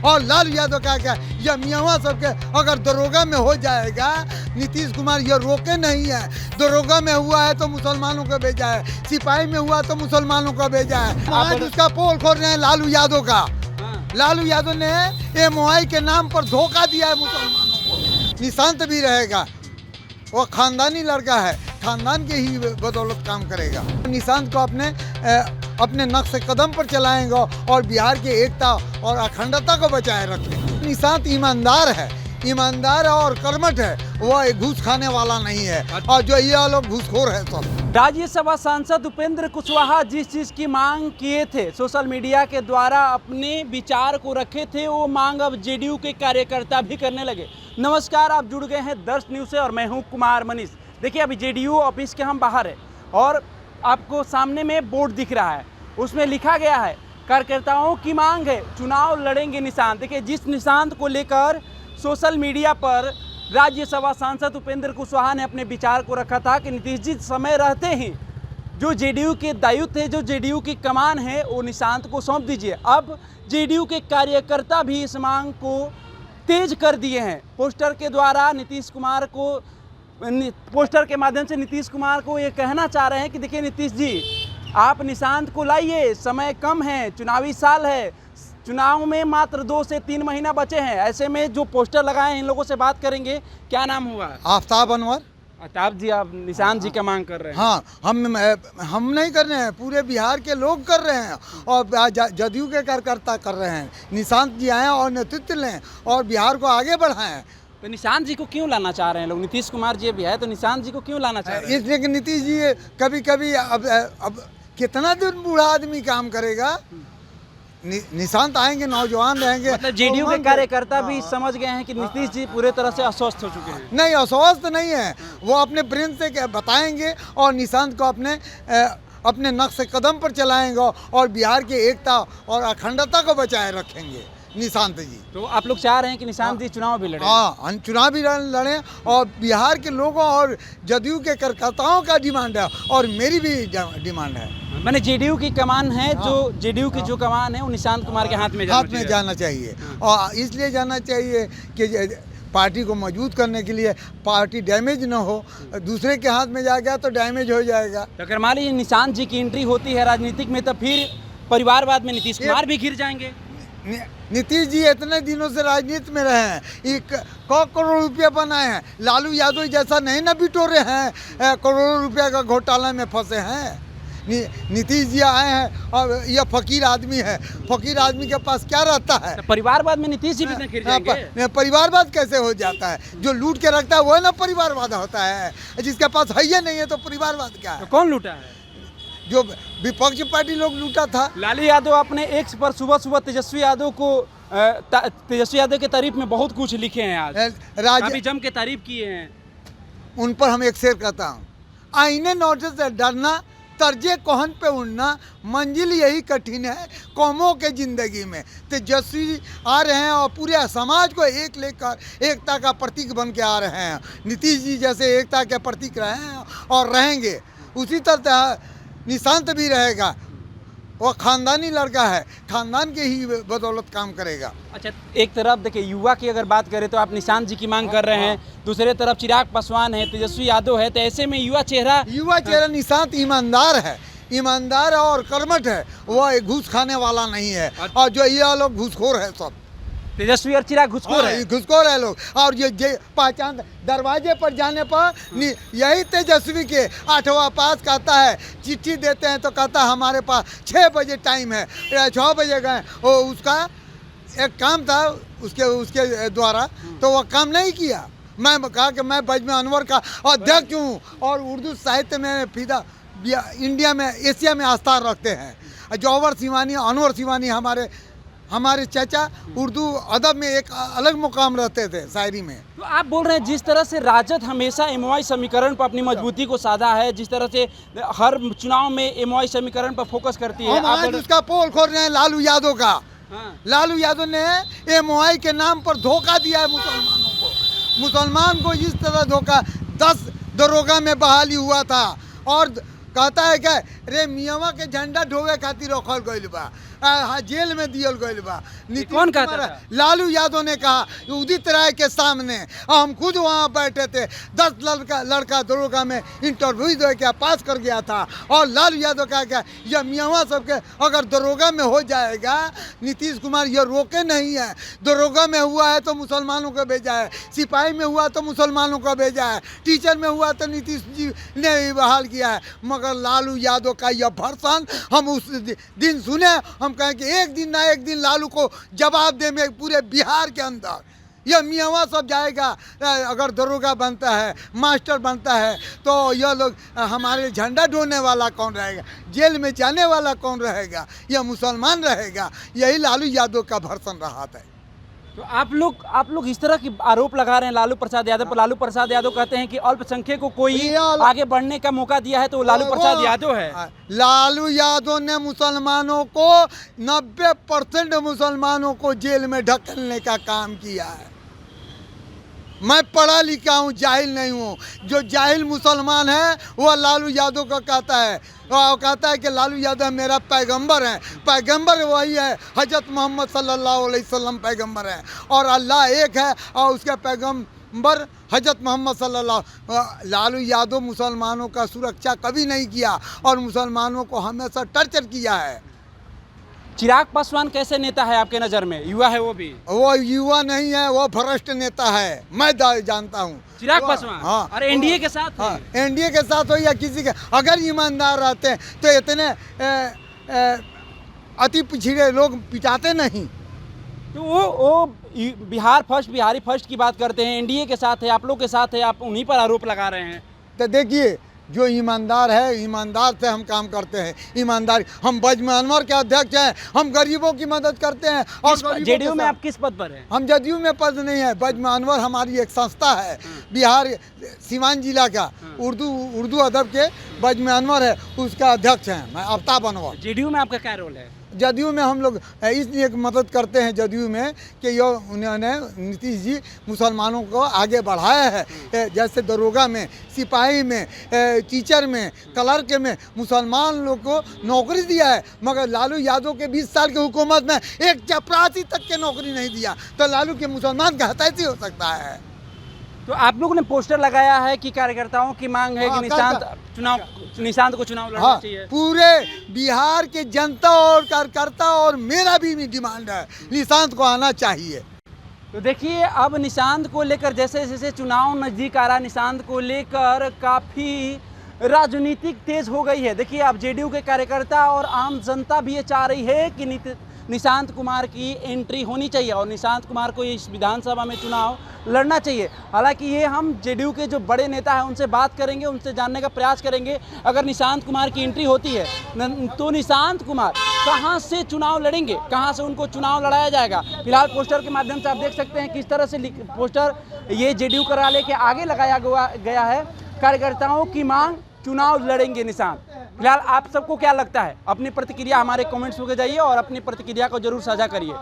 और लालू यादव का क्या यह मियाँ सबके अगर दरोगा में हो जाएगा, नीतीश कुमार ये रोके नहीं है। दरोगा में हुआ है तो मुसलमानों को भेजा है, सिपाही में हुआ तो मुसलमानों को भेजा है। आज उसका पोल खोल रहे हैं लालू यादव का। लालू यादव ने MOI के नाम पर धोखा दिया है मुसलमानों को। निशांत भी रहेगा, वो खानदानी लड़का है, खानदान के ही बदौलत काम करेगा। निशांत को अपने नक्श कदम पर चलाएंगे और बिहार की एकता और अखंडता को बचाए रखेंगे। निशांत ईमानदार और कर्मठ है, वह घूस खाने वाला नहीं है। और जो ये लोग घूसखोर है सब। राज्यसभा सांसद उपेंद्र कुशवाहा जिस चीज़ की मांग किए थे, सोशल मीडिया के द्वारा अपने विचार को रखे थे, वो मांग अब JDU के कार्यकर्ता भी करने लगे। नमस्कार, आप जुड़ गए हैं दर्श न्यूज़ से और मैं हूं कुमार मनीष। देखिए, अभी JDU ऑफिस के हम बाहर है और आपको सामने में बोर्ड दिख रहा है, उसमें लिखा गया है कार्यकर्ताओं की मांग है चुनाव लड़ेंगे निशांत। देखिए, जिस निशांत को लेकर सोशल मीडिया पर राज्यसभा सांसद उपेंद्र कुशवाहा ने अपने विचार को रखा था कि नीतीश जी समय रहते ही जो JDU के दायित्व थे, जो JDU की कमान है, वो निशांत को सौंप दीजिए। अब JDU के कार्यकर्ता भी इस मांग को तेज कर दिए हैं। पोस्टर के द्वारा पोस्टर के माध्यम से नीतीश कुमार को ये कहना चाह रहे हैं कि देखिए नीतीश जी, आप निशांत को लाइए, समय कम है, चुनावी साल है, चुनाव में मात्र 2 से 3 महीना बचे हैं। ऐसे में जो पोस्टर लगाए हैं, इन लोगों से बात करेंगे। क्या नाम हुआ? आफ्ताब अनवर। आफ्ताब जी, आप निशांत जी का मांग कर रहे हैं? हाँ, हम नहीं कर रहे हैं, पूरे बिहार के लोग कर रहे हैं और JDU के कार्यकर्ता कर रहे हैं। निशांत जी आए और नेतृत्व लें और बिहार को आगे बढ़ाएं। तो निशांत जी को क्यों लाना चाह रहे हैं लोग? नीतीश कुमार जी भी है तो निशांत जी को क्यों लाना चाह रहे हैं? इसलिए कि नीतीश जी कभी कभी अब कितना दिन बूढ़ा आदमी काम करेगा। निशांत आएंगे, नौजवान रहेंगे। मतलब JDU के कार्यकर्ता भी समझ गए हैं कि नीतीश जी पूरे तरह से अस्वस्थ हो चुके हैं। नहीं, अस्वस्थ नहीं है, वो अपने ब्रेन से बताएंगे और निशांत को अपने नक्श कदम पर चलाएंगे और बिहार की एकता और अखंडता को बचाए रखेंगे निशांत जी। तो आप लोग चाह रहे हैं कि निशांत जी चुनाव भी लड़ें? हाँ, चुनाव भी लड़ें और बिहार के लोगों और JDU के कार्यकर्ताओं का डिमांड है और मेरी भी डिमांड है। मैंने JDU की कमान है, जो JDU की जो कमान है वो निशांत कुमार के हाथ में जाना चाहिए। और इसलिए जाना चाहिए कि पार्टी को मजबूत करने के लिए पार्टी डैमेज ना हो। दूसरे के हाथ में जा गया तो डैमेज हो जाएगा। तो अगर मान लीजिए निशांत जी की एंट्री होती है राजनीतिक में, तो फिर परिवारवाद में नीतीश कुमार भी घिर जाएंगे। नीतीश जी इतने दिनों से राजनीति में रहे हैं, 1 करोड़ रुपया बनाए हैं। लालू यादव जैसा नहीं ना बिटोरे हैं, करोड़ों रुपया का घोटाला में फंसे हैं। नीतीश जी आए हैं और यह फकीर आदमी है, फकीर आदमी के पास क्या रहता है? तो परिवारवाद में नीतीश जी भी घिर जाएंगे। परिवारवाद कैसे हो जाता है? जो लूट के रखता है वह ना परिवारवाद होता है। जिसके पास है ही नहीं है तो परिवारवाद क्या है? तो कौन लूटा है? जो विपक्ष पार्टी लोग लूटा था। लालू यादव अपने X पर सुबह सुबह तेजस्वी यादव के तारीफ में बहुत कुछ लिखे हैं। आज काफी जम के तारीफ किए हैं। उन पर हम एक शेर कहता हूँ, आईने नोटिस से डरना, तर्जे कोहन पे उड़ना, मंजिल यही कठिन है कौमों के जिंदगी में। तेजस्वी आ रहे हैं और पूरे समाज को एक लेकर एकता का प्रतीक बन के आ रहे हैं। नीतीश जी जैसे एकता के प्रतीक रहे हैं और रहेंगे, उसी तरह निशांत भी रहेगा। वो खानदानी लड़का है, खानदान के ही बदौलत काम करेगा। अच्छा, एक तरफ देखिए युवा की अगर बात करें तो आप निशांत जी की मांग कर रहे हैं, दूसरे तरफ चिराग पासवान है, तेजस्वी यादव है, तो ऐसे में युवा चेहरा निशांत ईमानदार और कर्मठ है, वह घूस खाने वाला नहीं है। और जो ये लोग घूसखोर है सब। तेजस्वी और चिराग घुसखोर है लोग। और ये पहचान दरवाजे पर जाने पर यही तेजस्वी के 8वां पास कहता है, चिट्ठी देते हैं तो कहता है हमारे पास 6 बजे टाइम है, 6 बजे गए। वो उसका एक काम था उसके द्वारा, तो वह काम नहीं किया। मैं कहा कि मैं बजमे अनवर का अध्यक्ष हूँ और उर्दू साहित्य में फिदा इंडिया में एशिया में आस्था रखते हैं। जौहर सिवानी, अनवर सिवानी हमारे चाचा उर्दू अदब में एक अलग मुकाम रहते थे शायरी में। तो आप बोल रहे हैं जिस तरह से राजद हमेशा MOI समीकरण पर अपनी मजबूती को साधा है, जिस तरह से हर चुनाव में MOI समीकरण पर फोकस करती है, आज उसका पोल खोल रहे हैं लालू यादव का। लालू यादव ने MOI के नाम पर धोखा दिया है मुसलमानों को। मुसलमान को इस तरह धोखा, 10 दरोगा में बहाली हुआ था और कहता है कि रे मियाँ के झंडा ढोवे खातिर रखल गइल बा। जेल में दियल गइल बा। नीतीश कौन कहता कुमार, था? लालू यादव ने कहा उदित राय के सामने, और हम खुद वहाँ बैठे थे। 10 लड़का दरोगा में इंटरव्यू दे के पास कर गया था, और लालू यादव कहा क्या यह मियाँ सबके अगर दरोगा में हो जाएगा, नीतीश कुमार ये रोके नहीं है। दरोगा में हुआ है तो मुसलमानों को भेजा है, सिपाही में हुआ तो मुसलमानों को भेजा है, टीचर में हुआ तो नीतीश जी ने बहाल किया है। मगर लालू यादव का यह भर्सन हम उस दिन सुने, हम कहें कि एक दिन ना एक दिन लालू को जवाब देंगे पूरे बिहार के अंदर। यह मियाँ सब जाएगा, अगर दरोगा बनता है, मास्टर बनता है, तो यह लोग हमारे झंडा ढोने वाला कौन रहेगा, जेल में जाने वाला कौन रहेगा, यह मुसलमान रहेगा। यही लालू यादव का भर्सन रहा था। तो आप लोग इस तरह की आरोप लगा रहे हैं लालू प्रसाद यादव पर। लालू प्रसाद यादव कहते हैं कि अल्पसंख्यक को कोई आगे बढ़ने का मौका दिया है तो लालू प्रसाद यादव है। लालू यादव ने मुसलमानों को 90% मुसलमानों को जेल में ढकेलने का काम किया है। मैं पढ़ा लिखा हूँ, जाहिल नहीं हूँ। जो जाहिल मुसलमान है वह लालू यादव को कहता है, और कहता है कि लालू यादव मेरा पैगंबर है। पैगंबर वही है, हजरत मोहम्मद सल्लल्लाहु अलैहि वसल्लम पैगंबर है, और अल्लाह एक है और उसके पैगंबर हजरत मोहम्मद सल्लल्लाहु। लालू यादव मुसलमानों का सुरक्षा कभी नहीं किया और मुसलमानों को हमेशा टर्चर किया है। चिराग पासवान कैसे नेता है आपके नज़र में? युवा है वो भी? वो युवा नहीं है, वो भ्रष्ट नेता है, मैं जानता हूँ। चिराग पासवान? हाँ, और एनडीए के साथ? हाँ, एनडीए के साथ हो या किसी के, अगर ईमानदार रहते हैं तो इतने अति पिछड़े लोग पिटाते नहीं। तो वो बिहार फर्स्ट, बिहारी फर्स्ट की बात करते हैं, एनडीए के साथ है, आप लोग के साथ है, आप उन्हीं पर आरोप लगा रहे हैं। तो देखिए, जो ईमानदार है, ईमानदार से हम काम करते हैं। ईमानदारी, हम बजमानवर के अध्यक्ष हैं, हम गरीबों की मदद करते हैं। और जेडीयू में आप किस पद पर हैं? हम जदयू में पद नहीं है, बजमानवर हमारी एक संस्था है, बिहार सीवान जिला का उर्दू अदब के बजमानवर है, उसका अध्यक्ष हैं मैं, आफ्ताब अनवर। जेडीयू में आपका क्या रोल है? जदयू में हम लोग इसलिए मदद करते हैं जदयू में कि ये उन्होंने नीतीश जी मुसलमानों को आगे बढ़ाया है। जैसे दरोगा में, सिपाही में, टीचर में, क्लर्क में मुसलमान लोग को नौकरी दिया है। मगर लालू यादव के 20 साल की हुकूमत में एक चपरासी तक के नौकरी नहीं दिया, तो लालू के मुसलमान का हतैती हो सकता है। तो आप लोगों ने पोस्टर लगाया है कि कार्यकर्ताओं की मांग है कि निशांत को चुनाव लड़ना चाहिए। पूरे बिहार के जनता और कार्यकर्ता और मेरा भी डिमांड है, निशांत को आना चाहिए। तो देखिए, अब निशांत को लेकर जैसे जैसे चुनाव नज़दीक आ रहा, निशांत को लेकर काफ़ी राजनीतिक तेज हो गई है। देखिए, अब जेडीयू के कार्यकर्ता और आम जनता भी ये चाह रही है कि निशांत कुमार की एंट्री होनी चाहिए और निशांत कुमार को इस विधानसभा में चुनाव लड़ना चाहिए। हालांकि ये हम जेडीयू के जो बड़े नेता हैं उनसे बात करेंगे, उनसे जानने का प्रयास करेंगे। अगर निशांत कुमार की एंट्री होती है तो निशांत कुमार कहां से चुनाव लड़ेंगे, कहां से उनको चुनाव लड़ाया जाएगा। फिलहाल पोस्टर के माध्यम से आप देख सकते हैं किस तरह से पोस्टर ये जेडीयू कार्यालय के आगे लगाया गया है। कार्यकर्ताओं की मांग, चुनाव लड़ेंगे निशांत। फिलहाल आप सबको क्या लगता है? अपनी प्रतिक्रिया हमारे कमेंट्स में जाइए और अपनी प्रतिक्रिया को जरूर साझा करिए।